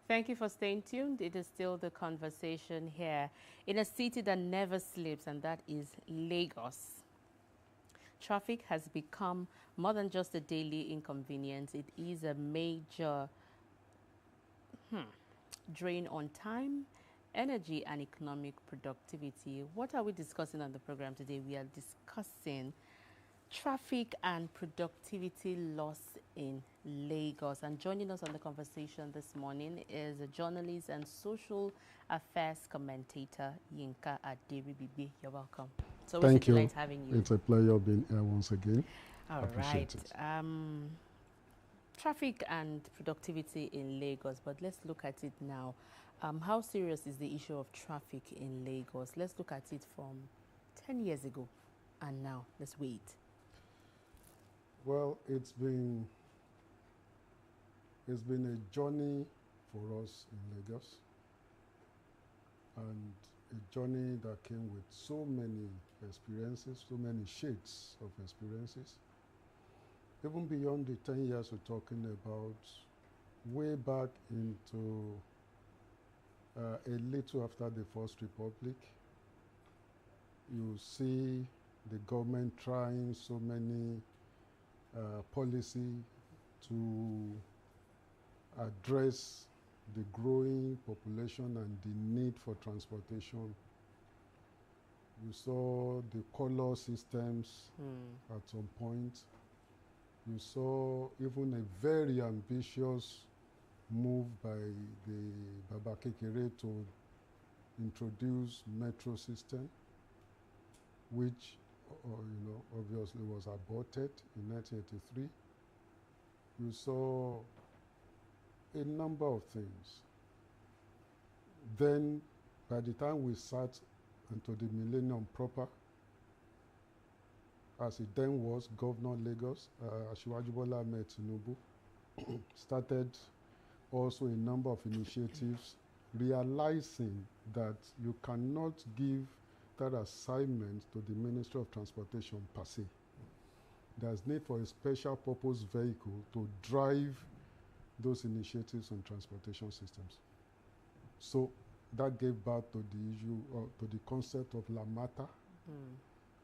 Thank you for staying tuned. It is still the conversation here in a city that never sleeps, and that is Lagos. Traffic has become more than just a daily inconvenience. It is a major drain on time, energy, and economic productivity. What are we discussing on the program today? We are discussing traffic and productivity loss in Lagos. And joining us on the conversation this morning is a journalist and social affairs commentator, Yinka Aderibigbe. You're welcome. So it's a delight having you. It's a pleasure being here once again. All right. Traffic and productivity in Lagos, but let's look at it now. How serious is the issue of traffic in Lagos? Let's look at it from 10 years ago and now. Let's wait. Well, it's been a journey for us in Lagos, and a journey that came with so many experiences, so many shades of experiences. Even beyond the 10 years we're talking about, way back into a little after the First Republic, you see the government trying so many policy to address the growing population and the need for transportation. You saw the color systems at some point. You saw even a very ambitious move by the Baba Kekere to introduce metro system, which obviously was aborted in 1983. You saw a number of things. Then, by the time we sat into the millennium proper, as it then was, Governor Lagos, Asiwaju Bola Ahmed Tinubu, started also a number of initiatives, realizing that you cannot give that assignment to the Ministry of Transportation per se. There's need for a special purpose vehicle to drive those initiatives on transportation systems. So that gave birth to the issue, to the concept of Lamata.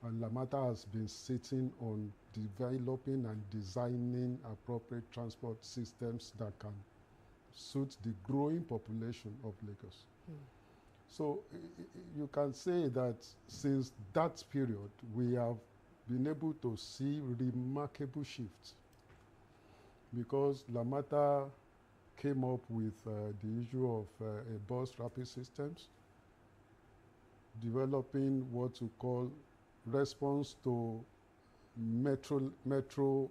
And Lamata has been sitting on developing and designing appropriate transport systems that can suit the growing population of Lagos. So you can say that since that period, we have been able to see remarkable shifts, because Lamata came up with the issue of a bus rapid systems, developing what you call response to metro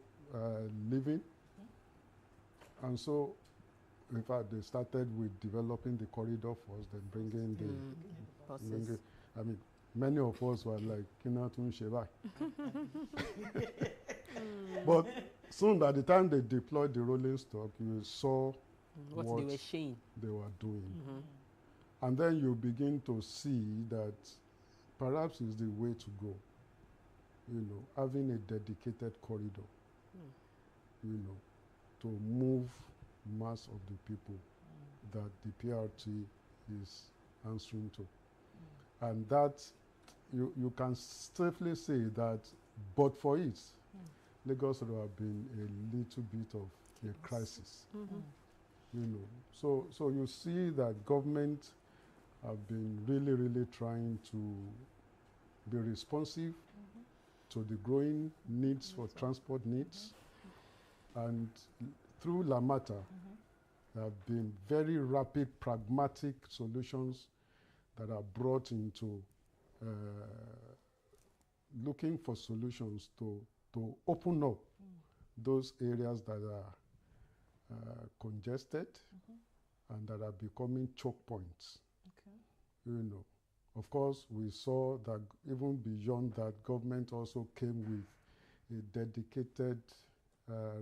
living. And so, in fact, they started with developing the corridor first, then bringing the buses. I mean, many of us were like, but soon, by the time they deployed the rolling stock, you saw what they were saying. They were doing. And then you begin to see that perhaps it's the way to go. Having a dedicated corridor, to move mass of the people that the PRT is answering to. And that, you can safely say that, but for it, Lagos would have been a little bit of a crisis. So you see that government have been really, really trying to be responsive to the growing needs for transport needs. And through Lamata, there have been very rapid, pragmatic solutions that are brought into looking for solutions to open up those areas that are congested and that are becoming choke points. Of course, we saw that even beyond that, government also came with a dedicated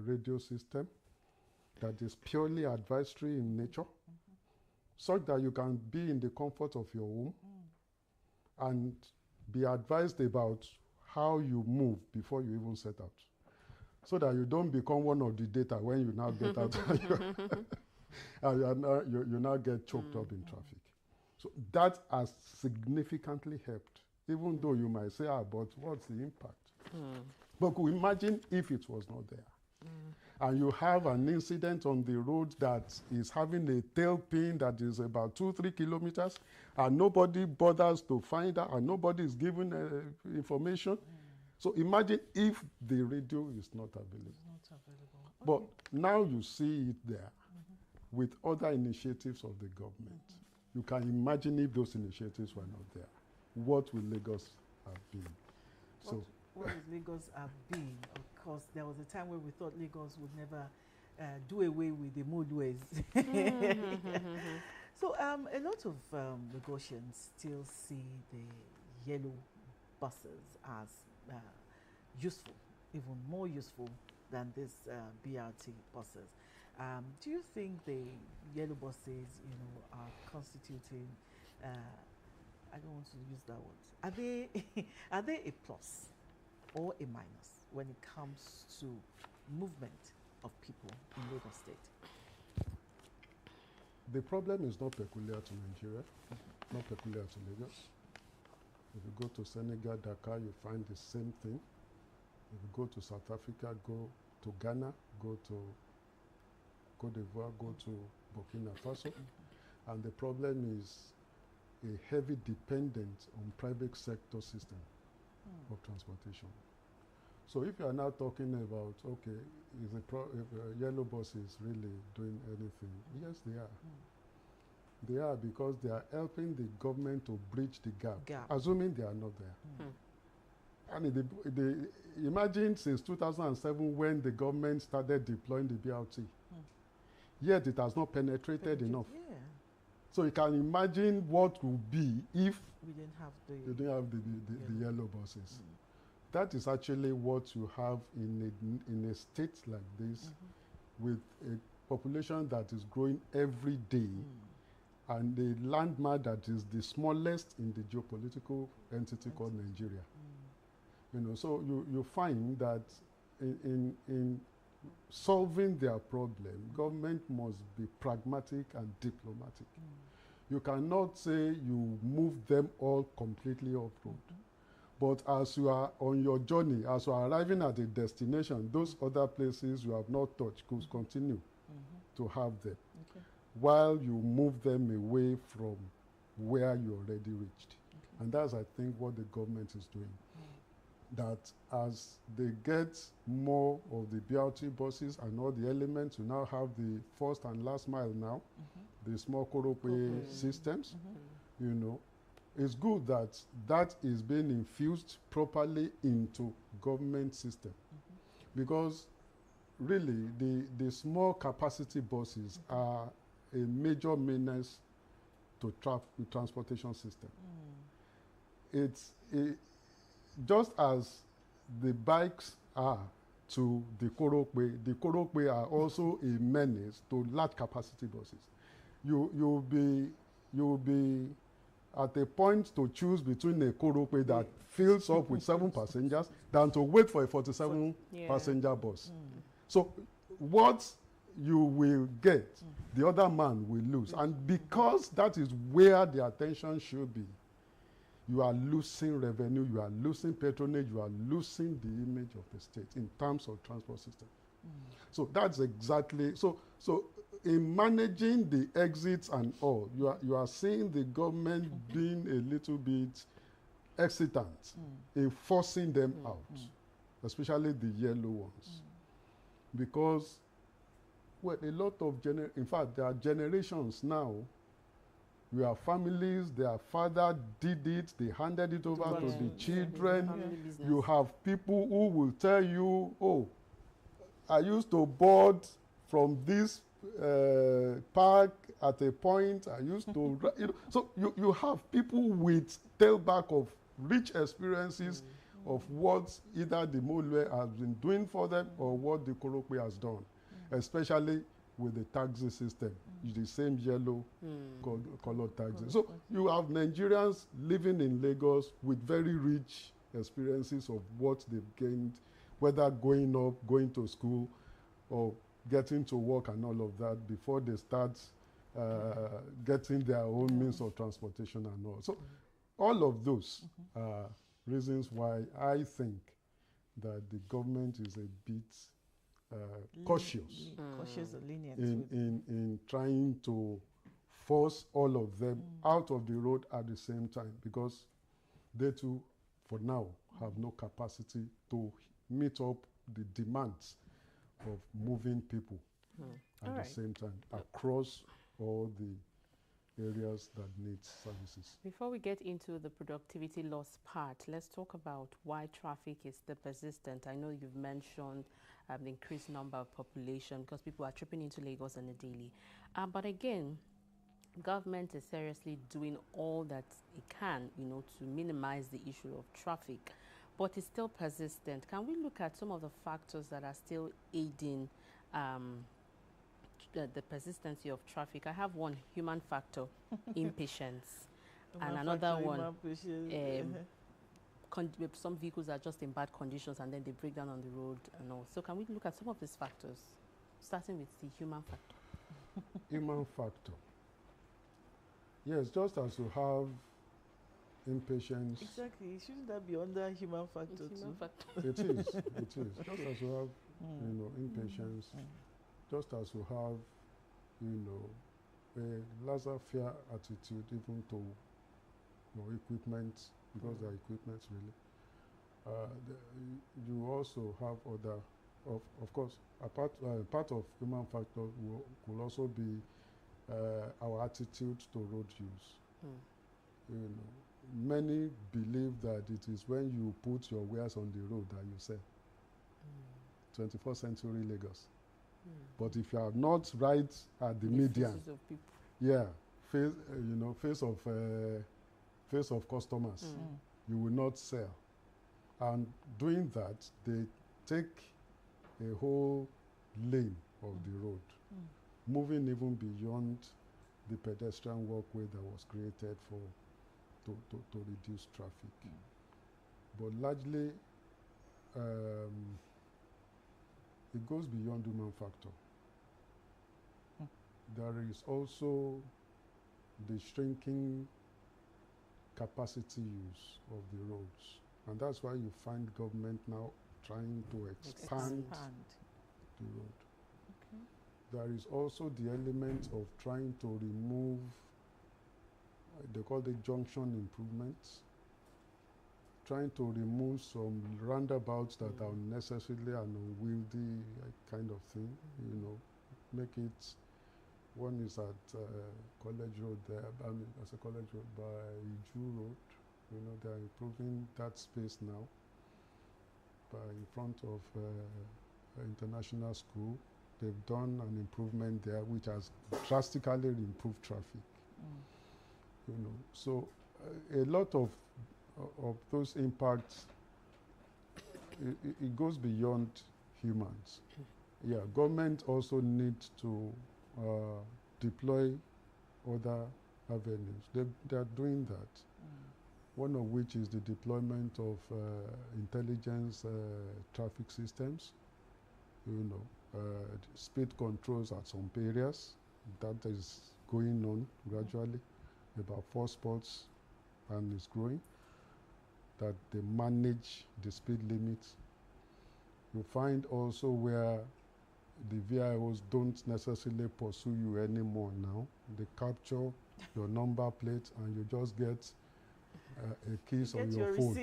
radio system that is purely advisory in nature, such that you can be in the comfort of your home and be advised about how you move before you even set out, so that you don't become one of the data when you now get out. and you now get choked up in traffic. So that has significantly helped, even though you might say, but what's the impact? But could you imagine if it was not there? And you have an incident on the road that is having a tailpin that is about 2-3 kilometers, and nobody bothers to find out, and nobody is given information. So imagine if the radio is not available. It's not available. Okay. But now you see it there with other initiatives of the government. You can imagine if those initiatives were not there. What will Lagos have been? So, what would Lagos have been? Of course, there was a time when we thought Lagos would never do away with the motorways. So a lot of Lagosians still see the yellow buses as useful, even more useful than these BRT buses. Do you think the yellow buses, are constituting? I don't want to use that word. Are they a plus or a minus when it comes to movement of people in Lagos State? the problem is not peculiar to Nigeria, not peculiar to Lagos. If you go to Senegal, Dakar, you find the same thing. If you go to South Africa, go to Ghana, go to Côte d'Ivoire, go to Burkina Faso. And the problem is a heavy dependence on private sector system of transportation. So if you are now talking about, okay, is if yellow bus is really doing anything? Yes, they are. They are, because they are helping the government to bridge the gap. Assuming they are not there. I mean, imagine since 2007 when the government started deploying the BRT. Yet it has not penetrated enough. Yeah. So you can imagine what would be if We didn't have the. you didn't have the yellow buses. That is actually what you have in a state like this, with a population that is growing every day, and a landmass that is the smallest in the geopolitical entity called Nigeria. So you find that in solving their problem, government must be pragmatic and diplomatic. You cannot say you move them all completely off road. But as you are on your journey, as you are arriving at a destination, those other places you have not touched could continue to have them, while you move them away from where you already reached. And that's, I think, what the government is doing. That as they get more of the BRT buses and all the elements, you now have the first and last mile now, the small Korope systems, it's good that that is being infused properly into government system. Because really the small capacity buses are a major menace to transportation system. It's just as the bikes are to the Korope are also a menace to large capacity buses. You'll be at a point to choose between a Korope that fills up with 7 passengers than to wait for a 47 passenger bus. So what you will get, the other man will lose. And because that is where the attention should be, you are losing revenue, you are losing patronage, you are losing the image of the state in terms of transport system. So that's exactly, so in managing the exits and all, you are seeing the government being a little bit hesitant in forcing them out, especially the yellow ones. Because, well, a lot of, in fact, there are generations now. You have families, their father did it, they handed it over to the children. You have people who will tell you, oh, I used to board from this park at a point, I used to, so you have people with tailback of rich experiences of what either the Molue has been doing for them or what the Korope has done, especially with the taxi system, the same yellow colored taxi. So you have Nigerians living in Lagos with very rich experiences of what they've gained, whether going up, going to school, or getting to work and all of that before they start getting their own means of transportation and all. So all of those are reasons why I think that the government is a bit cautious cautious or lenient in trying to force all of them out of the road at the same time, because they too, for now, have no capacity to meet up the demands of moving people at the same time across all the areas that need services. Before we get into the productivity loss part, let's talk about why traffic is still persistent. I know you've mentioned the increased number of population because people are tripping into Lagos on a daily. But again, government is seriously doing all that it can, to minimize the issue of traffic, but it's still persistent. Can we look at some of the factors that are still aiding the persistency of traffic? I have one: human factor, impatience, and another one, some vehicles are just in bad conditions and then they break down on the road and all. So can we look at some of these factors, starting with the human factor? Human factor. Yes, just as you have impatience. Exactly. Shouldn't that be under human factor too? It is. Just as you have, impatience. Just as you have, a laissez-faire attitude even to equipment, because they are equipment really. You also have other, of course, part of human factor will also be our attitude to road use. Many believe that it is when you put your wares on the road that you sell. 21st century Lagos. But if you are not right at the median, face of customers, you will not sell. And doing that, they take a whole lane of the road, moving even beyond the pedestrian walkway that was created to reduce traffic. But largely, it goes beyond human factor. There is also the shrinking capacity use of the roads. And that's why you find government now trying to expand the road. Okay. There is also the element of trying to remove, they call it junction improvements, trying to remove some roundabouts that are unnecessarily and unwieldy kind of thing, make it, one is at College Road there, as a College Road by Iju Road, they are improving that space now in front of International School. They've done an improvement there which has drastically improved traffic. So a lot of those impacts, it goes beyond humans. Yeah, government also needs to deploy other avenues. They are doing that. One of which is the deployment of intelligence traffic systems. Speed controls at some areas. That is going on gradually. About 4 spots, and it's growing. That they manage the speed limits. You find also where the VIOs don't necessarily pursue you anymore now. They capture your number plate and you just get a keys on your phone.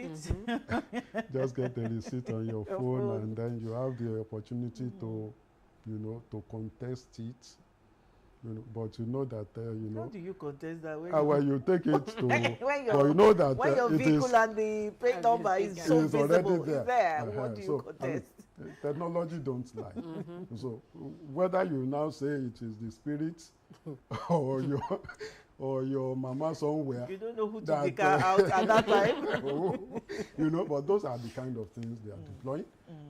Just get the receipt on your phone, and then you have the opportunity to, to contest it. But that How do you contest that? When you take it to, that when your vehicle and the plate number is so visible, it's there. What do you contest? Technology don't lie. So whether you now say it is the spirit or your mama somewhere, you don't know who took the car out at that time. But those are the kind of things they are deploying.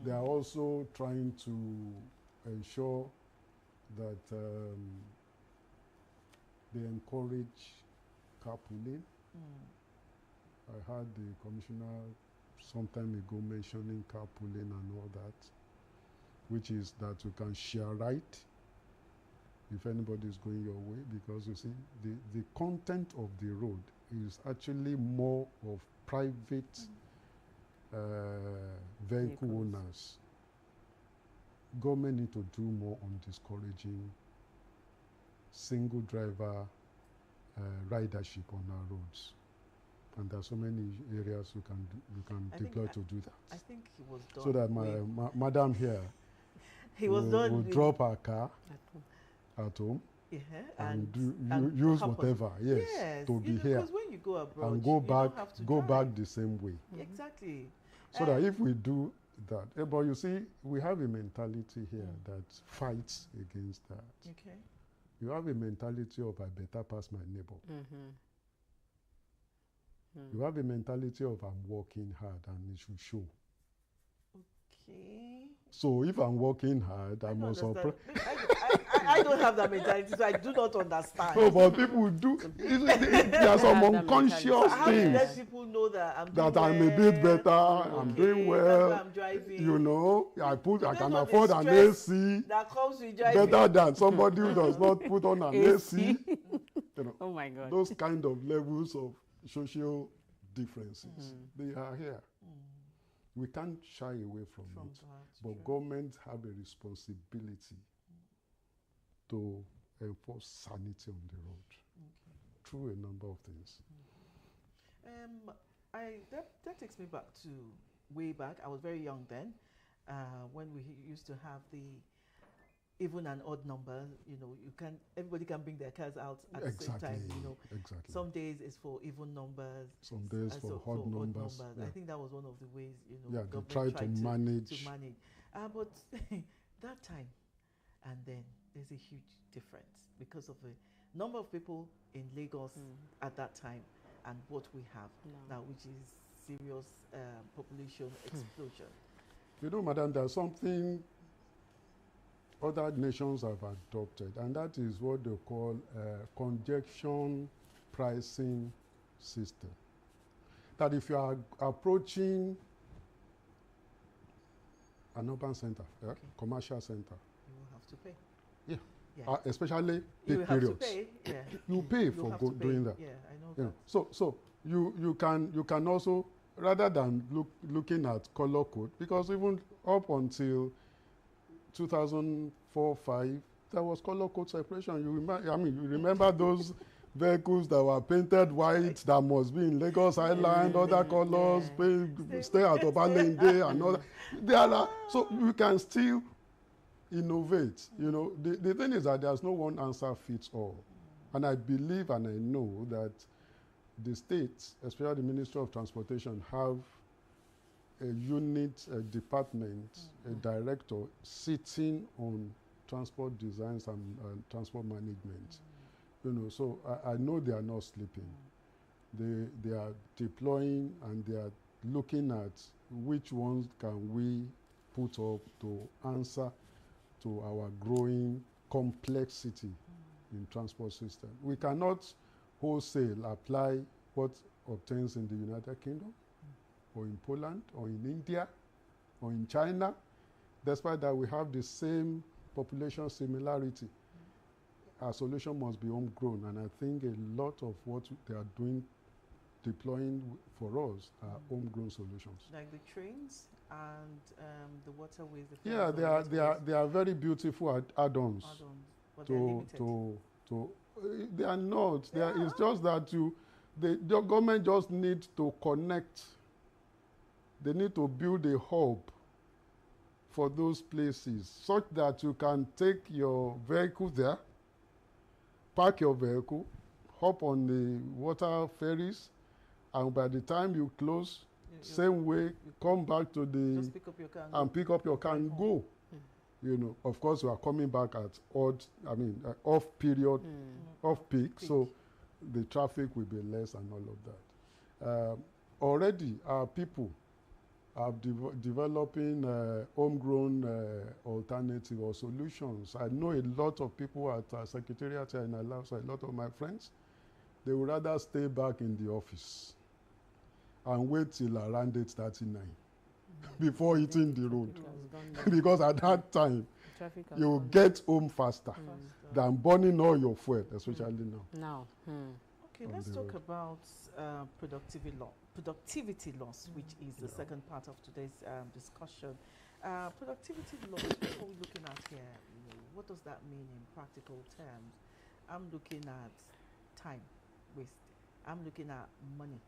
They are also trying to ensure that they encourage carpooling. I heard the commissioner some time ago mentioning carpooling and all that. which is that you can share right if anybody is going your way, because you see, the content of the road is actually more of private vehicle Vehicles. owners. Government need to do more on discouraging single driver ridership on our roads, and there are so many areas you can deploy to do that. I think he was done. So that madam here he was will done. drop her car At home. at home Yeah, and use happen. whatever, Yes, to be know, here because when you go abroad, and go you back don't have to go drive. back the same way. Exactly. So that if we do that, but you see, we have a mentality here that fights against that. Okay. You have a mentality of I better pass my neighbor. You have a mentality of I'm working hard and it should show. Okay. So if I'm working hard, I must understand. I don't have that mentality, so I do not understand. No, but people do. There are some unconscious So how do you things let people know that I'm doing that I'm a bit better, I'm doing that's well. why I'm driving. You know, I That's can not afford the an stress AC that comes with driving. better than somebody who does not put on an AC. You know, Oh my God. those kind of levels of social differences, they are here. We can't shy away from it. that, But governments have a responsibility to enforce sanity on the road through a number of things. That takes me back to way back. I was very young then, when we used to have the even and odd number. You know, everybody can bring their cars out at the same time. You know, Exactly. some days it's for even numbers, Some days for odd numbers. I think that was one of the ways, you know, Yeah, they government try to manage. But that time and then there's a huge difference because of the number of people in Lagos at that time and what we have now, which is serious population explosion. You know, madam, there's something other nations have adopted, and that is what they call congestion pricing system. That if you are approaching an urban center, commercial center, You will have to pay. Yeah. Especially You peak will periods. have to pay. Yeah. You pay for doing that. Yeah, I know You that. know, so you can also, rather than looking at color code, because even up until 2004-5, there was color code separation. You remember those vehicles that were painted white that must be in Lagos Island, other colors, stay at Obalende and all that. So you can still innovate. You know, the thing is that there's no one answer fits all. And I believe and I know that the states, especially the Ministry of Transportation, have a unit, a department, a director sitting on transport designs and transport management. You know, so I know they are not sleeping. They are deploying and they are looking at which ones can we put up to answer to our growing complexity in transport system. We cannot wholesale apply what obtains in the United Kingdom or in Poland or in India or in China, despite that we have the same population similarity. Our solution must be homegrown, and I think a lot of what they are doing, deploying for us, are homegrown solutions. Like the trains and the waterways. Yeah, they are very beautiful add-ons. But they're limited. They are not. It's just that the government just needs to connect. They need to build a hub for those places such that you can take your vehicle there, park your vehicle, hop on the water ferries, and by the time you close, same way, come back to the just pick up your car and pick up your car and go. You know, of course, we are coming back at off period, off peak, so the traffic will be less and all of that. Already, our people are developing homegrown alternative or solutions. I know a lot of people at Secretariat here in Alausa, a lot of my friends, they would rather stay back in the office and wait till around 8:39 before hitting the road. Traffic has gone down. Because at that time, Traffic has you gone get home faster Faster. than burning all your fuel, especially now. now. Okay, on let's the talk road. about productivity loss, which is the second part of today's discussion. Productivity loss, what are we looking at here? What does that mean in practical terms? I'm looking at time waste. I'm looking at money.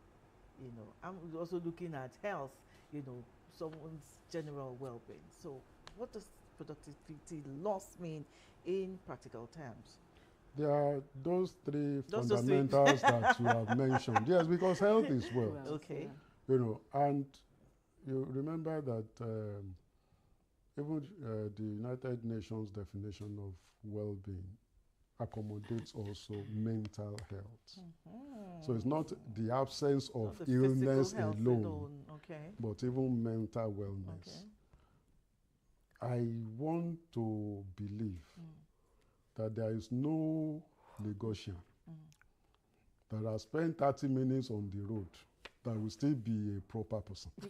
I'm also looking at health. Someone's general well-being. So, what does productivity loss mean in practical terms? There are those three Those three. fundamentals that you have mentioned. Yes, because health is wealth. Well, Okay. And you remember that even the United Nations definition of well-being accommodates also mental health. So it's not the absence of Not the illness physical health alone, Okay. but even mental wellness. Okay. I want to believe that there is no Lagosian that has spent 30 minutes on the road that will still be a proper person. You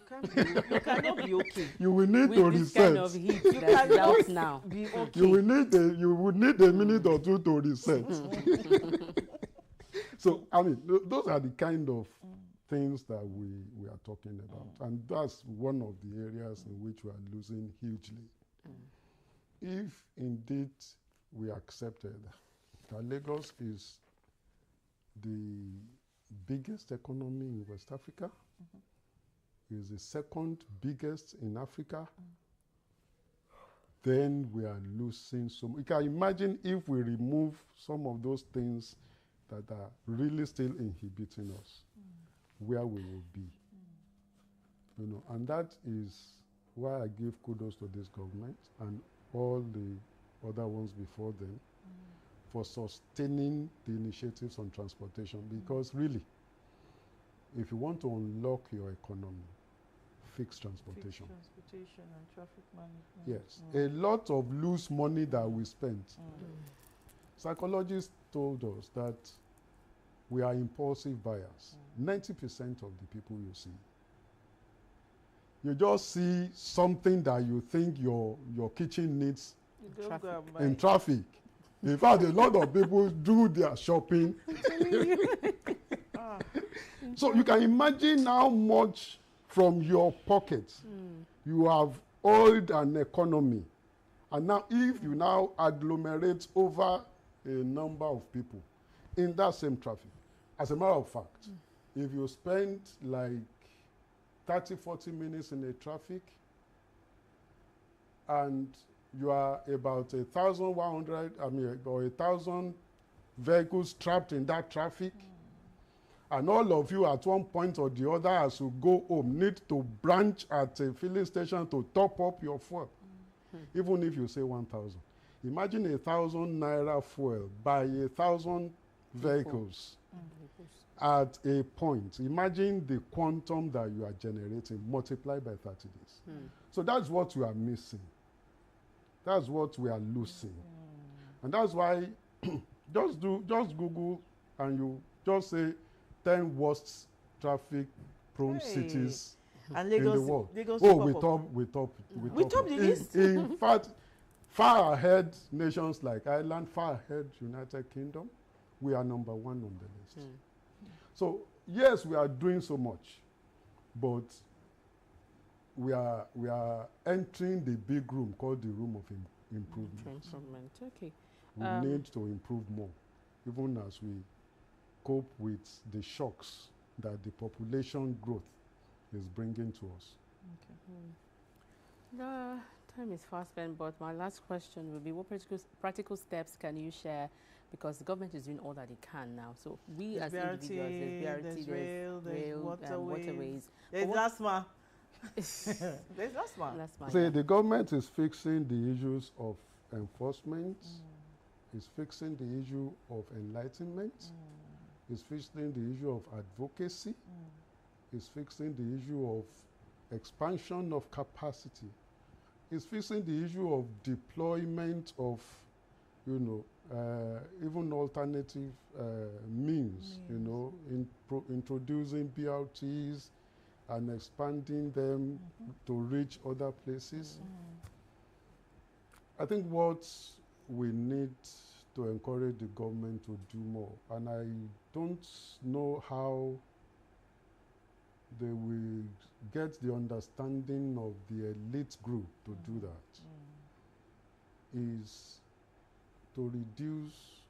cannot be okay. You will need to with this reset. kind of heat You that's cannot out now. be okay. You will need a minute or two to reset. So I mean, those are the kind of things that we are talking about, and that's one of the areas in which we are losing hugely. If indeed we accepted that Lagos is the biggest economy in West Africa, is the second biggest in Africa, then we are losing so much. You can imagine if we remove some of those things that are really still inhibiting us, where we will be. And that is why I give kudos to this government and all the other ones before them for sustaining the initiatives on transportation, because really, if you want to unlock your economy, fix transportation. Transportation and traffic management. Yes, a lot of loose money that we spent. Psychologists told us that we are impulsive buyers. 90% of the people you see, you just see something that you think your kitchen needs You don't go and buy in it. traffic. In fact, a lot of people do their shopping. So you can imagine how much from your pocket you have oiled an economy. And now if you now agglomerate over a number of people in that same traffic, as a matter of fact, if you spend like 30, 40 minutes in a traffic and you are about 1,100, or 1,000 vehicles trapped in that traffic, and all of you at one point or the other as you go home need to branch at a filling station to top up your fuel, even if you say 1,000. Imagine 1,000 naira fuel by 1,000 vehicles at a point. Imagine the quantum that you are generating multiplied by 30 days. So that's what we are missing. That's what we are losing. And that's why just Google and you just say 10 worst traffic prone cities And in Lagos, the world. Lagos Oh, will we pop top top the it. list? In fact, far ahead nations like Ireland, far ahead United Kingdom, we are number one on the list. So yes, we are doing so much, but we are entering the big room called the room of improvement. Okay. We need to improve more, even as we cope with the shocks that the population growth is bringing to us. The time is fast spent, but my last question will be, what practical steps can you share? Because the government is doing all that it can now. So we as individuals, there's BRT, rail, there's waterways. There's asthma. There's asthma. See, the government is fixing the issues of enforcement, is fixing the issue of enlightenment, is fixing the issue of advocacy, is fixing the issue of expansion of capacity, is fixing the issue of deployment of, even alternative means, introducing BRTs, and expanding them to reach other places. I think what we need to encourage the government to do more, and I don't know how they will get the understanding of the elite group to do that, is to reduce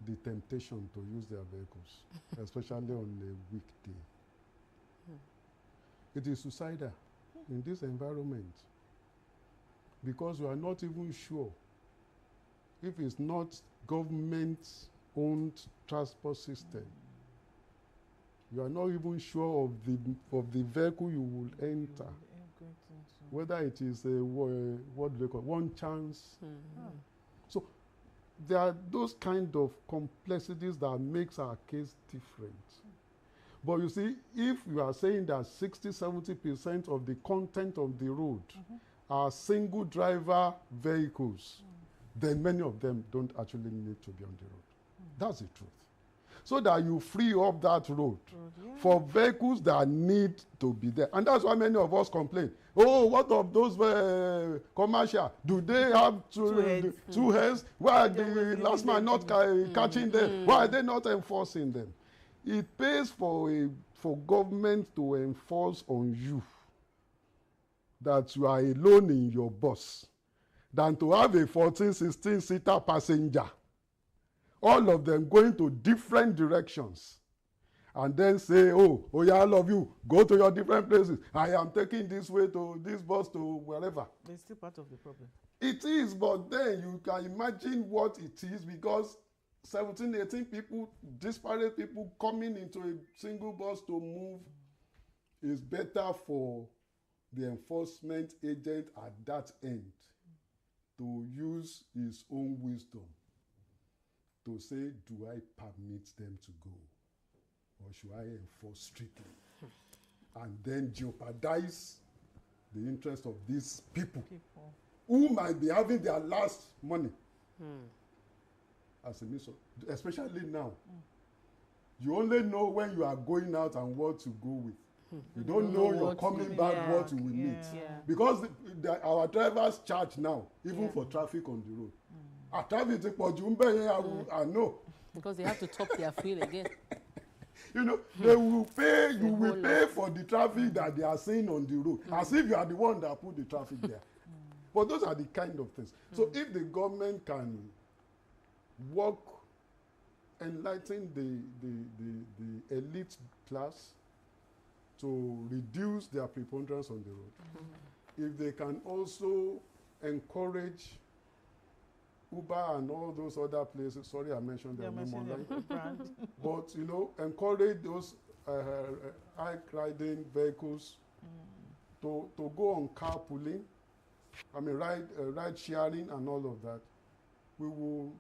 the temptation to use their vehicles, especially on a weekday. It is suicidal in this environment because you are not even sure if it's not government-owned transport system. You are not even sure of the vehicle you will enter, whether it is a what do they call one chance. So there are those kind of complexities that makes our case different. But you see, if you are saying that 60–70% of the content of the road are single driver vehicles, then many of them don't actually need to be on the road. That's the truth. So that you free up that road for vehicles that need to be there. And that's why many of us complain. Oh, what of those commercial? Do they have two heads? Why are the last man not catching them? Why are they not enforcing them? It pays for government to enforce on you that you are alone in your bus than to have a 14–16-seater passenger, all of them going to different directions, and then say, oh yeah, all of you, go to your different places. I am taking this way to this bus to wherever. It's still part of the problem. It is, but then you can imagine what it is, because 17–18 people, disparate people coming into a single bus to move is better for the enforcement agent at that end to use his own wisdom to say, do I permit them to go, or should I enforce strictly? And then jeopardize the interest of these people who might be having their last money as a means of, especially now. You only know when you are going out and what to go with. You don't know you're coming back what you will meet. Because our drivers charge now, even for traffic on the road. I know. Because they have to top their fuel again. You know, they will pay, you will pay for the traffic that they are seeing on the road, as if you are the one that put the traffic there. But those are the kind of things. So if the government can work, enlighten the elite class to reduce their preponderance on the road, if they can also encourage Uber and all those other places, sorry I mentioned their name online, but you know, encourage those hike-riding vehicles to go on carpooling, I mean ride sharing and all of that, we will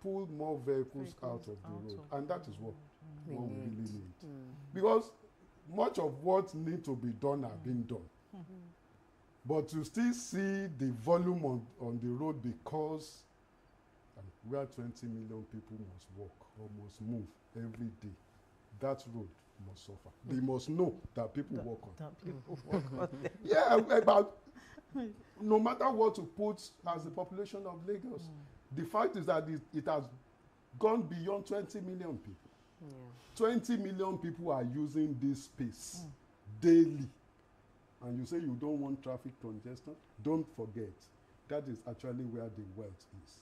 pull more vehicles out of the road, and that is what we really need. Because much of what needs to be done are being done. But you still see the volume on the road, because where 20 million people must walk or must move every day, that road must suffer. They must know that people walk on. That people walk on them. Yeah, about no matter what you put as the population of Lagos, the fact is that it has gone beyond 20 million people. 20 million people are using this space daily. And you say you don't want traffic congestion? Don't forget, that is actually where the wealth is.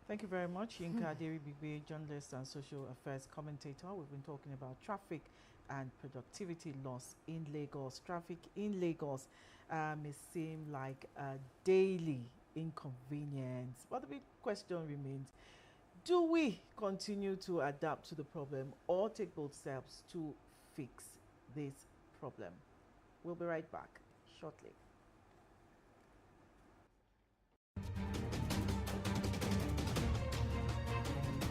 Thank you very much, Yinka Aderibigbe, journalist and social affairs commentator. We've been talking about traffic and productivity loss in Lagos. Traffic in Lagos may seem like a daily inconvenience, but the big question remains, do we continue to adapt to the problem or take bold steps to fix this problem? We'll be right back shortly.